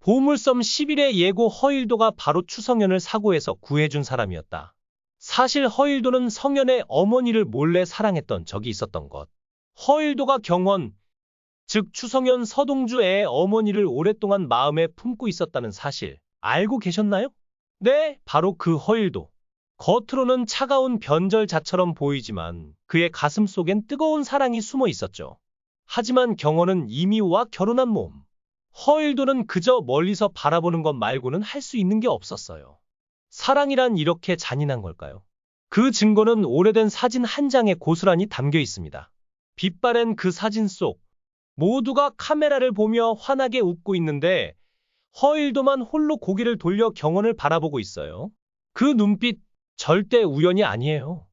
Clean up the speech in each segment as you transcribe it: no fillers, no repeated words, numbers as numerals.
보물섬 10일의 예고 허일도가 바로 추성현을 사고에서 구해준 사람이었다. 사실 허일도는 성현의 어머니를 몰래 사랑했던 적이 있었던 것. 허일도가 경원, 즉 추성현 서동주의 어머니를 오랫동안 마음에 품고 있었다는 사실 알고 계셨나요? 네, 바로 그 허일도. 겉으로는 차가운 변절자처럼 보이지만 그의 가슴 속엔 뜨거운 사랑이 숨어 있었죠. 하지만 경원은 이미호와 결혼한 몸. 허일도는 그저 멀리서 바라보는 것 말고는 할 수 있는 게 없었어요. 사랑이란 이렇게 잔인한 걸까요? 그 증거는 오래된 사진 한 장에 고스란히 담겨 있습니다. 빛바랜 그 사진 속 모두가 카메라를 보며 환하게 웃고 있는데 허일도만 홀로 고개를 돌려 경원을 바라보고 있어요. 그 눈빛 절대 우연이 아니에요.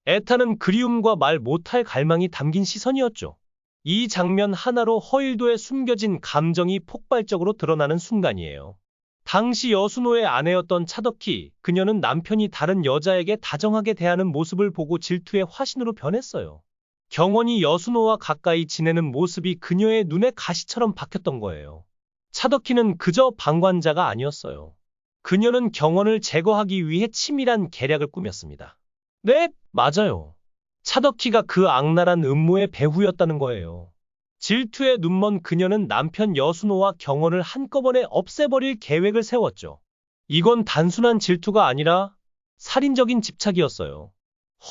애타는 그리움과 말 못할 갈망이 담긴 시선이었죠. 이 장면 하나로 허일도의 숨겨진 감정이 폭발적으로 드러나는 순간이에요. 당시 여순호의 아내였던 차덕희, 그녀는 남편이 다른 여자에게 다정하게 대하는 모습을 보고 질투의 화신으로 변했어요. 경원이 여순호와 가까이 지내는 모습이 그녀의 눈에 가시처럼 박혔던 거예요. 차덕희는 그저 방관자가 아니었어요. 그녀는 경원을 제거하기 위해 치밀한 계략을 꾸몄습니다. 네, 맞아요. 차덕희가 그 악랄한 음모의 배후였다는 거예요. 질투에 눈먼 그녀는 남편 여순호와 경원을 한꺼번에 없애버릴 계획을 세웠죠. 이건 단순한 질투가 아니라 살인적인 집착이었어요.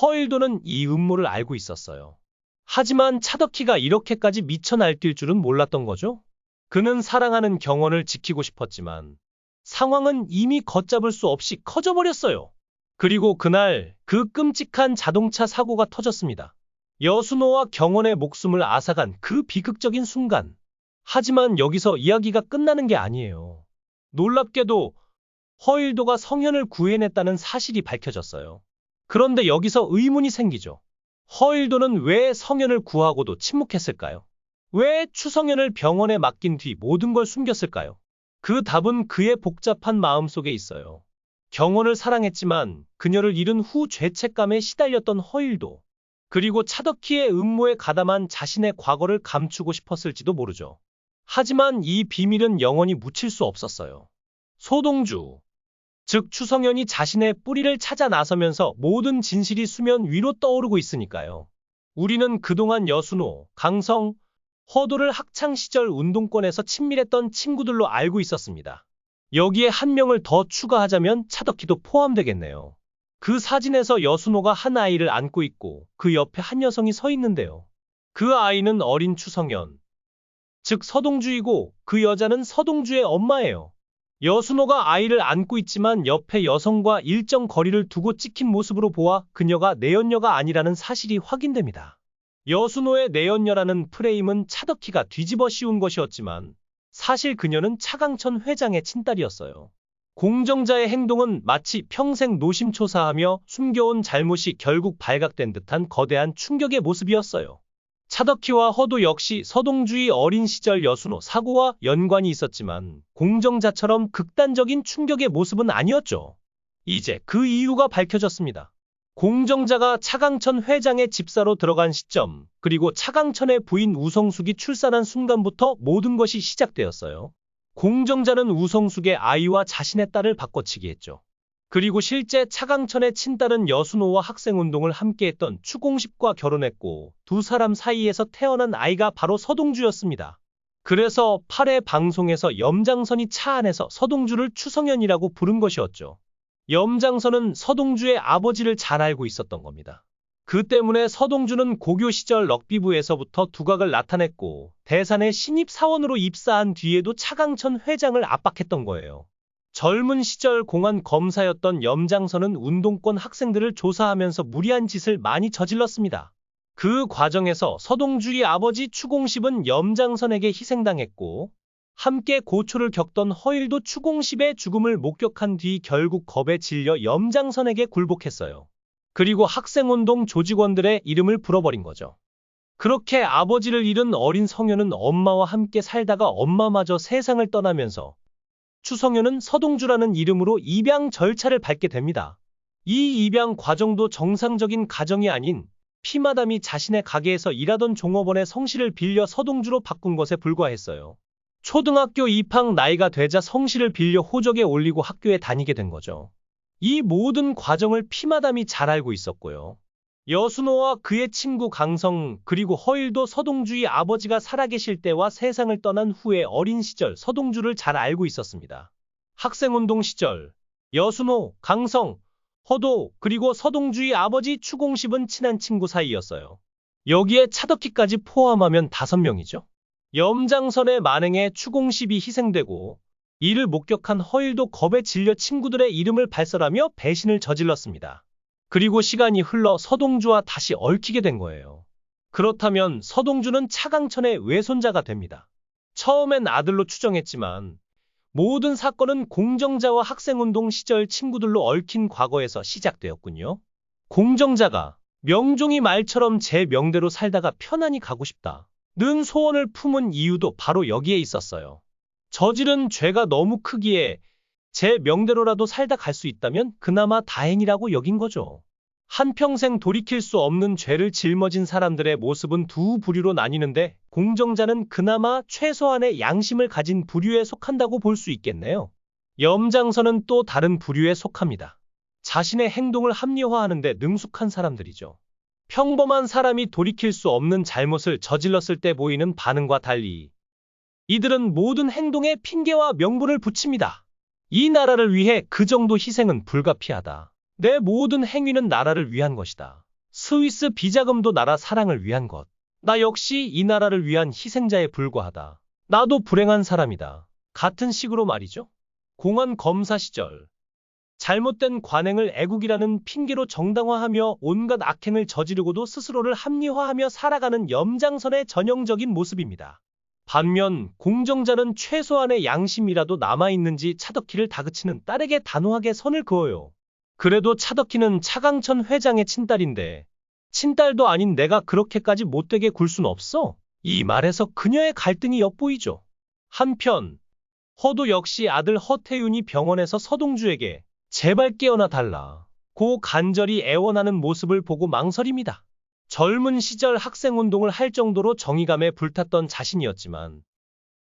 허일도는 이 음모를 알고 있었어요. 하지만 차덕희가 이렇게까지 미쳐 날뛸 줄은 몰랐던 거죠. 그는 사랑하는 경원을 지키고 싶었지만 상황은 이미 걷잡을 수 없이 커져버렸어요. 그리고 그날 그 끔찍한 자동차 사고가 터졌습니다. 여순호와 경원의 목숨을 앗아간 그 비극적인 순간. 하지만 여기서 이야기가 끝나는 게 아니에요. 놀랍게도 허일도가 성현을 구해냈다는 사실이 밝혀졌어요. 그런데 여기서 의문이 생기죠. 허일도는 왜 성현을 구하고도 침묵했을까요? 왜 추성현을 병원에 맡긴 뒤 모든 걸 숨겼을까요? 그 답은 그의 복잡한 마음속에 있어요. 경원을 사랑했지만 그녀를 잃은 후 죄책감에 시달렸던 허일도. 그리고 차덕희의 음모에 가담한 자신의 과거를 감추고 싶었을지도 모르죠. 하지만 이 비밀은 영원히 묻힐 수 없었어요. 소동주, 즉 추성현이 자신의 뿌리를 찾아 나서면서 모든 진실이 수면 위로 떠오르고 있으니까요. 우리는 그동안 여순호, 강성, 허도를 학창시절 운동권에서 친밀했던 친구들로 알고 있었습니다. 여기에 한 명을 더 추가하자면 차덕희도 포함되겠네요. 그 사진에서 여순호가 한 아이를 안고 있고 그 옆에 한 여성이 서 있는데요. 그 아이는 어린 추성현, 즉 서동주이고 그 여자는 서동주의 엄마예요. 여순호가 아이를 안고 있지만 옆에 여성과 일정 거리를 두고 찍힌 모습으로 보아 그녀가 내연녀가 아니라는 사실이 확인됩니다. 여순호의 내연녀라는 프레임은 차덕희가 뒤집어 씌운 것이었지만 사실 그녀는 차강천 회장의 친딸이었어요. 공정자의 행동은 마치 평생 노심초사하며 숨겨온 잘못이 결국 발각된 듯한 거대한 충격의 모습이었어요. 차덕희와 허도 역시 서동주의 어린 시절 여순호 사고와 연관이 있었지만 공정자처럼 극단적인 충격의 모습은 아니었죠. 이제 그 이유가 밝혀졌습니다. 공정자가 차강천 회장의 집사로 들어간 시점, 그리고 차강천의 부인 우성숙이 출산한 순간부터 모든 것이 시작되었어요. 공정자는 우성숙의 아이와 자신의 딸을 바꿔치기 했죠. 그리고 실제 차강천의 친딸은 여순호와 학생운동을 함께했던 추공식과 결혼했고 두 사람 사이에서 태어난 아이가 바로 서동주였습니다. 그래서 8회 방송에서 염장선이 차 안에서 서동주를 추성현이라고 부른 것이었죠. 염장선은 서동주의 아버지를 잘 알고 있었던 겁니다. 그 때문에 서동주는 고교 시절 럭비부에서부터 두각을 나타냈고 대산의 신입 사원으로 입사한 뒤에도 차강천 회장을 압박했던 거예요. 젊은 시절 공안 검사였던 염장선은 운동권 학생들을 조사하면서 무리한 짓을 많이 저질렀습니다. 그 과정에서 서동주의 아버지 추공십은 염장선에게 희생당했고 함께 고초를 겪던 허일도 추공십의 죽음을 목격한 뒤 결국 겁에 질려 염장선에게 굴복했어요. 그리고 학생운동 조직원들의 이름을 불어버린 거죠. 그렇게 아버지를 잃은 어린 성현은 엄마와 함께 살다가 엄마마저 세상을 떠나면서 추성현은 서동주라는 이름으로 입양 절차를 밟게 됩니다. 이 입양 과정도 정상적인 가정이 아닌 피마담이 자신의 가게에서 일하던 종업원의 성씨를 빌려 서동주로 바꾼 것에 불과했어요. 초등학교 입학 나이가 되자 성실을 빌려 호적에 올리고 학교에 다니게 된 거죠. 이 모든 과정을 피마담이 잘 알고 있었고요. 여순호와 그의 친구 강성 그리고 허일도 서동주의 아버지가 살아계실 때와 세상을 떠난 후의 어린 시절 서동주를 잘 알고 있었습니다. 학생운동 시절 여순호, 강성, 허도 그리고 서동주의 아버지 추공십은 친한 친구 사이였어요. 여기에 차덕희까지 포함하면 5명이죠. 염장선의 만행에 추공십이 희생되고 이를 목격한 허일도 겁에 질려 친구들의 이름을 발설하며 배신을 저질렀습니다. 그리고 시간이 흘러 서동주와 다시 얽히게 된 거예요. 그렇다면 서동주는 차강천의 외손자가 됩니다. 처음엔 아들로 추정했지만 모든 사건은 공정자와 학생운동 시절 친구들로 얽힌 과거에서 시작되었군요. 공정자가 명종이 말처럼 제 명대로 살다가 편안히 가고 싶다 는 소원을 품은 이유도 바로 여기에 있었어요. 저지른 죄가 너무 크기에 제 명대로라도 살다 갈 수 있다면 그나마 다행이라고 여긴 거죠. 한평생 돌이킬 수 없는 죄를 짊어진 사람들의 모습은 두 부류로 나뉘는데 공정자는 그나마 최소한의 양심을 가진 부류에 속한다고 볼 수 있겠네요. 염장선은 또 다른 부류에 속합니다. 자신의 행동을 합리화하는 데 능숙한 사람들이죠. 평범한 사람이 돌이킬 수 없는 잘못을 저질렀을 때 보이는 반응과 달리 이들은 모든 행동에 핑계와 명분을 붙입니다. 이 나라를 위해 그 정도 희생은 불가피하다. 내 모든 행위는 나라를 위한 것이다. 스위스 비자금도 나라 사랑을 위한 것. 나 역시 이 나라를 위한 희생자에 불과하다. 나도 불행한 사람이다. 같은 식으로 말이죠. 공안 검사 시절 잘못된 관행을 애국이라는 핑계로 정당화하며 온갖 악행을 저지르고도 스스로를 합리화하며 살아가는 염장선의 전형적인 모습입니다. 반면 공정자는 최소한의 양심이라도 남아있는지 차덕희를 다그치는 딸에게 단호하게 선을 그어요. 그래도 차덕희는 차강천 회장의 친딸인데 친딸도 아닌 내가 그렇게까지 못되게 굴 순 없어. 이 말에서 그녀의 갈등이 엿보이죠. 한편 허도 역시 아들 허태윤이 병원에서 서동주에게 제발 깨어나 달라고 간절히 애원하는 모습을 보고 망설입니다. 젊은 시절 학생운동을 할 정도로 정의감에 불탔던 자신이었지만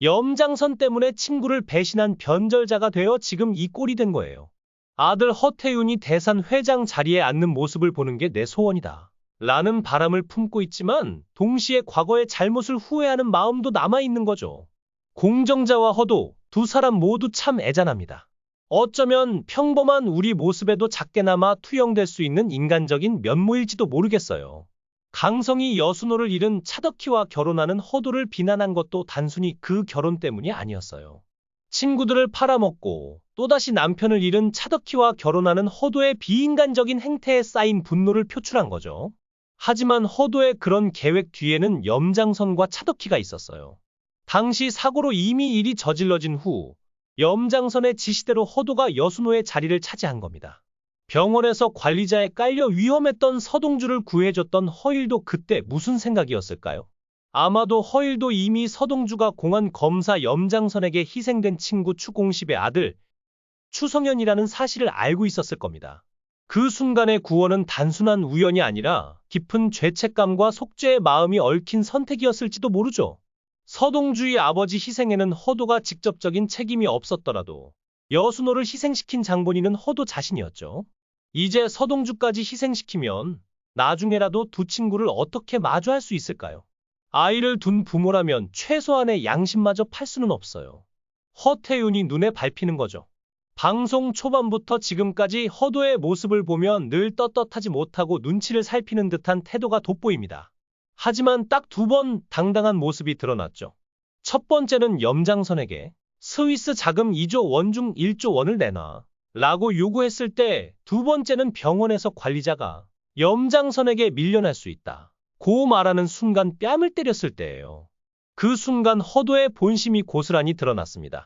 염장선 때문에 친구를 배신한 변절자가 되어 지금 이 꼴이 된 거예요. 아들 허태윤이 대산 회장 자리에 앉는 모습을 보는 게 내 소원이다 라는 바람을 품고 있지만 동시에 과거의 잘못을 후회하는 마음도 남아있는 거죠. 공정자와 허도 두 사람 모두 참 애잔합니다. 어쩌면 평범한 우리 모습에도 작게나마 투영될 수 있는 인간적인 면모일지도 모르겠어요. 강성이 여순호를 잃은 차덕희와 결혼하는 허도를 비난한 것도 단순히 그 결혼 때문이 아니었어요. 친구들을 팔아먹고 또다시 남편을 잃은 차덕희와 결혼하는 허도의 비인간적인 행태에 쌓인 분노를 표출한 거죠. 하지만 허도의 그런 계획 뒤에는 염장선과 차덕희가 있었어요. 당시 사고로 이미 일이 저질러진 후 염장선의 지시대로 허도가 여순호의 자리를 차지한 겁니다. 병원에서 관리자에 깔려 위험했던 서동주를 구해줬던 허일도 그때 무슨 생각이었을까요? 아마도 허일도 이미 서동주가 공안 검사 염장선에게 희생된 친구 추공십의 아들 추성현이라는 사실을 알고 있었을 겁니다. 그 순간의 구원은 단순한 우연이 아니라 깊은 죄책감과 속죄의 마음이 얽힌 선택이었을지도 모르죠. 서동주의 아버지 희생에는 허도가 직접적인 책임이 없었더라도 여순호를 희생시킨 장본인은 허도 자신이었죠. 이제 서동주까지 희생시키면 나중에라도 두 친구를 어떻게 마주할 수 있을까요? 아이를 둔 부모라면 최소한의 양심마저 팔 수는 없어요. 허태윤이 눈에 밟히는 거죠. 방송 초반부터 지금까지 허도의 모습을 보면 늘 떳떳하지 못하고 눈치를 살피는 듯한 태도가 돋보입니다. 하지만 딱 2번 당당한 모습이 드러났죠. 첫 번째는 염장선에게 스위스 자금 2조 원 중 1조 원을 내놔 라고 요구했을 때, 두 번째는 병원에서 관리자가 염장선에게 밀려날 수 있다 고 말하는 순간 뺨을 때렸을 때예요. 그 순간 허도의 본심이 고스란히 드러났습니다.